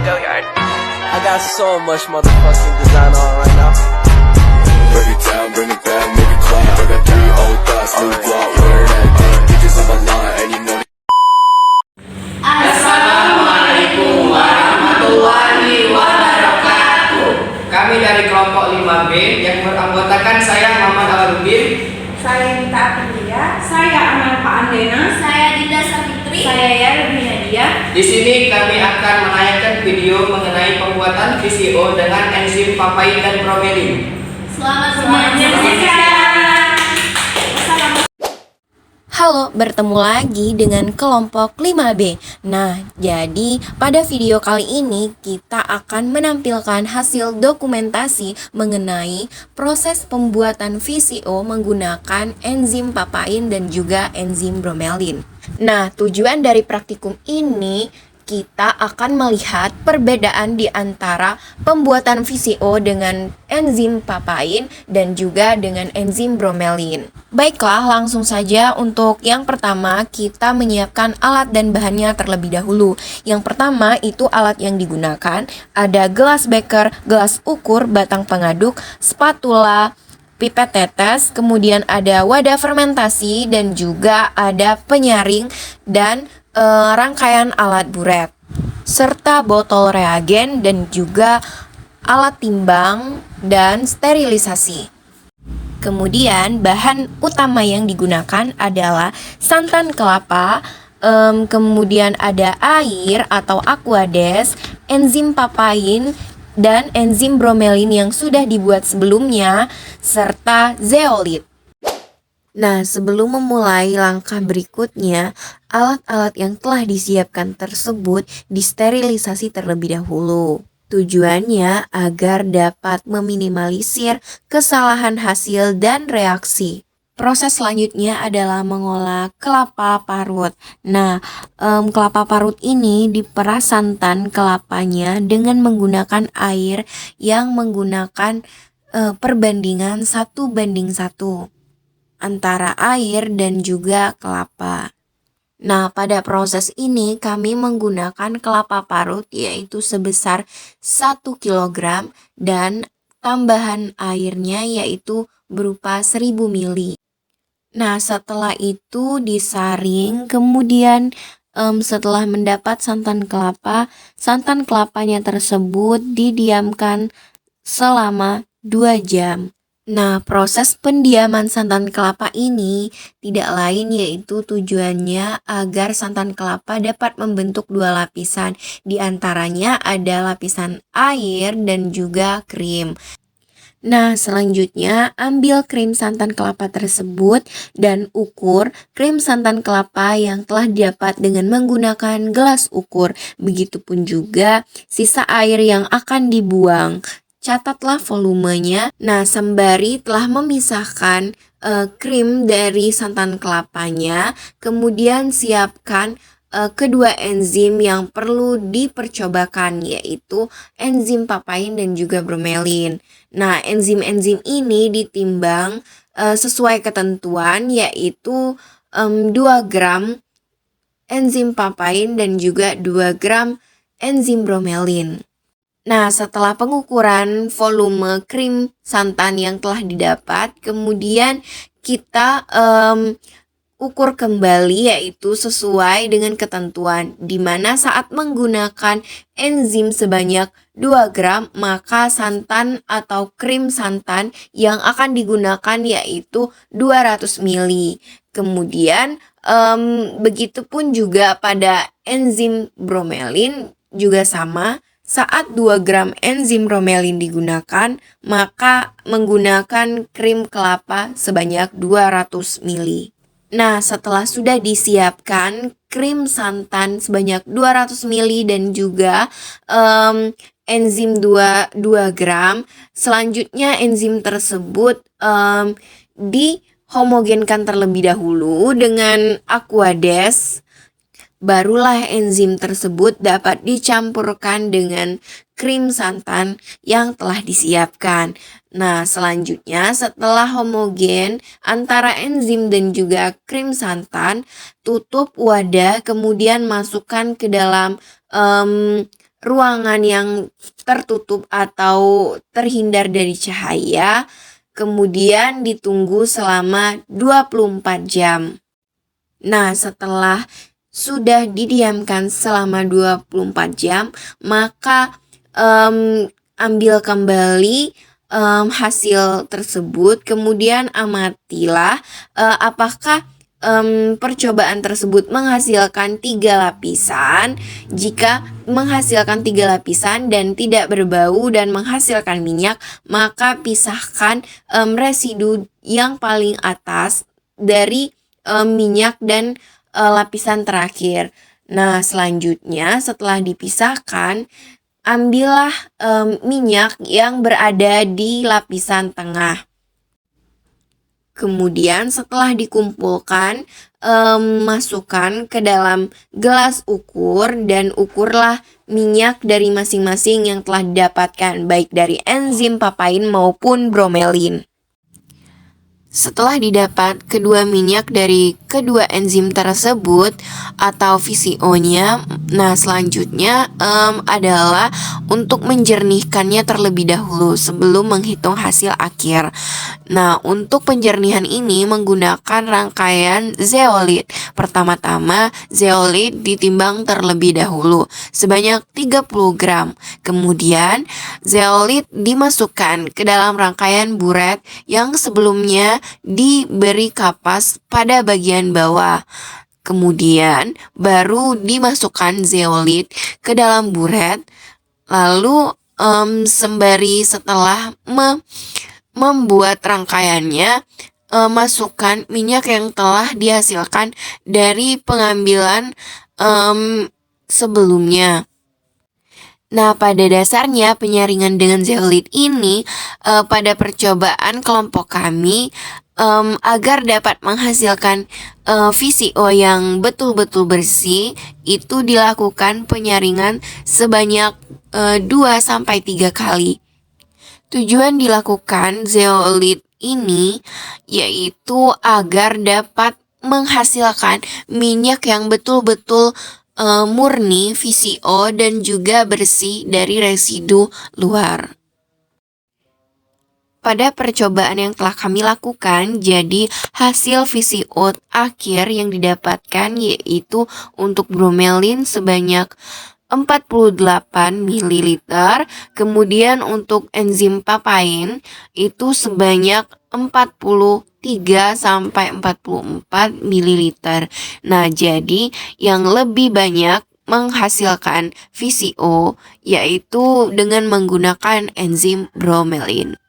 I got so much motherfucking design on right now. Break it down, bring it back, make it clap. I got 3 old thoughts, new block, wear that thing. Bitches on my line, and you know. Assalamualaikum warahmatullahi wabarakatuh. Kami dari kelompok 5B yang beranggotakan saya Muhammad Awaludin, saya Nita Aprilia, saya Amal Pak Andena, Saya Dinda Savitri. saya Yarudin Nadia. Di sini kami akan menayangkan video mengenai pembuatan VCO dengan enzim papain dan bromelin. Selamat menyaksikan. Halo, bertemu lagi dengan kelompok 5B. Nah, jadi pada video kali ini kita akan menampilkan hasil dokumentasi mengenai proses pembuatan VCO menggunakan enzim papain dan juga enzim bromelin. Nah, tujuan dari praktikum ini kita akan melihat perbedaan di antara pembuatan VCO dengan enzim papain dan juga dengan enzim bromelin. Baiklah, langsung saja untuk yang pertama kita menyiapkan alat dan bahannya terlebih dahulu. Yang pertama itu alat yang digunakan, ada gelas beker, gelas ukur, batang pengaduk, spatula, pipet tetes, kemudian ada wadah fermentasi dan juga ada penyaring dan rangkaian alat buret, serta botol reagen dan juga alat timbang dan sterilisasi. Kemudian bahan utama yang digunakan adalah santan kelapa, kemudian ada air atau aquades, enzim papain, dan enzim bromelin yang sudah dibuat sebelumnya, serta zeolit. Nah, sebelum memulai langkah berikutnya, alat-alat yang telah disiapkan tersebut disterilisasi terlebih dahulu. Tujuannya agar dapat meminimalisir kesalahan hasil dan reaksi. Proses selanjutnya adalah mengolah kelapa parut. Nah, kelapa parut ini diperas santan kelapanya dengan menggunakan air yang menggunakan perbandingan 1:1 antara air dan juga kelapa. Nah, pada proses ini kami menggunakan kelapa parut yaitu sebesar 1 kg dan tambahan airnya yaitu berupa 1000 ml. Nah, setelah itu disaring, kemudian setelah mendapat santan kelapanya tersebut didiamkan selama 2 jam. Nah, proses pendiaman santan kelapa ini tidak lain yaitu tujuannya agar santan kelapa dapat membentuk 2 lapisan. Di antaranya ada lapisan air dan juga krim. Nah, selanjutnya ambil krim santan kelapa tersebut dan ukur krim santan kelapa yang telah didapat dengan menggunakan gelas ukur. Begitupun juga sisa air yang akan dibuang. Catatlah volumenya. Nah, sembari telah memisahkan krim dari santan kelapanya, kemudian siapkan kedua enzim yang perlu dipercobakan yaitu enzim papain dan juga bromelin. Nah, enzim-enzim ini ditimbang sesuai ketentuan yaitu 2 gram enzim papain dan juga 2 gram enzim bromelin. Nah, setelah pengukuran volume krim santan yang telah didapat, kemudian kita ukur kembali yaitu sesuai dengan ketentuan, di mana saat menggunakan enzim sebanyak 2 gram, maka santan atau krim santan yang akan digunakan yaitu 200 ml. Kemudian begitupun juga pada enzim bromelin juga sama. Saat 2 gram enzim bromelin digunakan, maka menggunakan krim kelapa sebanyak 200 ml. Nah, setelah sudah disiapkan krim santan sebanyak 200 ml dan juga enzim 2 gram, selanjutnya enzim tersebut dihomogenkan terlebih dahulu dengan aquades. Barulah enzim tersebut dapat dicampurkan dengan krim santan yang telah disiapkan. Nah, selanjutnya setelah homogen antara enzim dan juga krim santan, tutup wadah kemudian masukkan ke dalam ruangan yang tertutup atau terhindar dari cahaya, kemudian ditunggu selama 24 jam. Nah, setelah sudah didiamkan selama 24 jam, maka ambil kembali hasil tersebut, kemudian amatilah apakah percobaan tersebut menghasilkan 3 lapisan. Jika menghasilkan 3 lapisan dan tidak berbau dan menghasilkan minyak, maka pisahkan residu yang paling atas dari minyak dan lapisan terakhir. Nah, selanjutnya setelah dipisahkan, ambillah minyak yang berada di lapisan tengah. Kemudian setelah dikumpulkan, masukkan ke dalam gelas ukur dan ukurlah minyak dari masing-masing yang telah didapatkan, baik dari enzim papain maupun bromelin. Setelah didapat kedua minyak dari kedua enzim tersebut atau VCO-nya, nah selanjutnya adalah untuk menjernihkannya terlebih dahulu sebelum menghitung hasil akhir. Nah, untuk penjernihan ini menggunakan rangkaian zeolit. Pertama-tama zeolit ditimbang terlebih dahulu sebanyak 30 gram. Kemudian zeolit dimasukkan ke dalam rangkaian buret yang sebelumnya diberi kapas pada bagian bawah. Kemudian baru dimasukkan zeolit ke dalam buret. Lalu sembari setelah membuat rangkaiannya, masukkan minyak yang telah dihasilkan dari pengambilan sebelumnya. Nah, pada dasarnya penyaringan dengan zeolit ini pada percobaan kelompok kami agar dapat menghasilkan VCO yang betul-betul bersih, itu dilakukan penyaringan sebanyak 2-3 kali. Tujuan dilakukan zeolit ini yaitu agar dapat menghasilkan minyak yang betul-betul murni VCO dan juga bersih dari residu luar. Pada percobaan yang telah kami lakukan, jadi hasil VCO akhir yang didapatkan yaitu untuk bromelin sebanyak 48 ml, kemudian untuk enzim papain itu sebanyak 43-44 ml. Nah, jadi yang lebih banyak menghasilkan VCO yaitu dengan menggunakan enzim bromelin.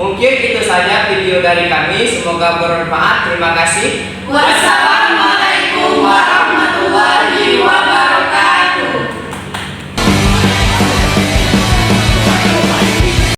Mungkin itu saja video dari kami, semoga bermanfaat. Terima kasih. Wassalam.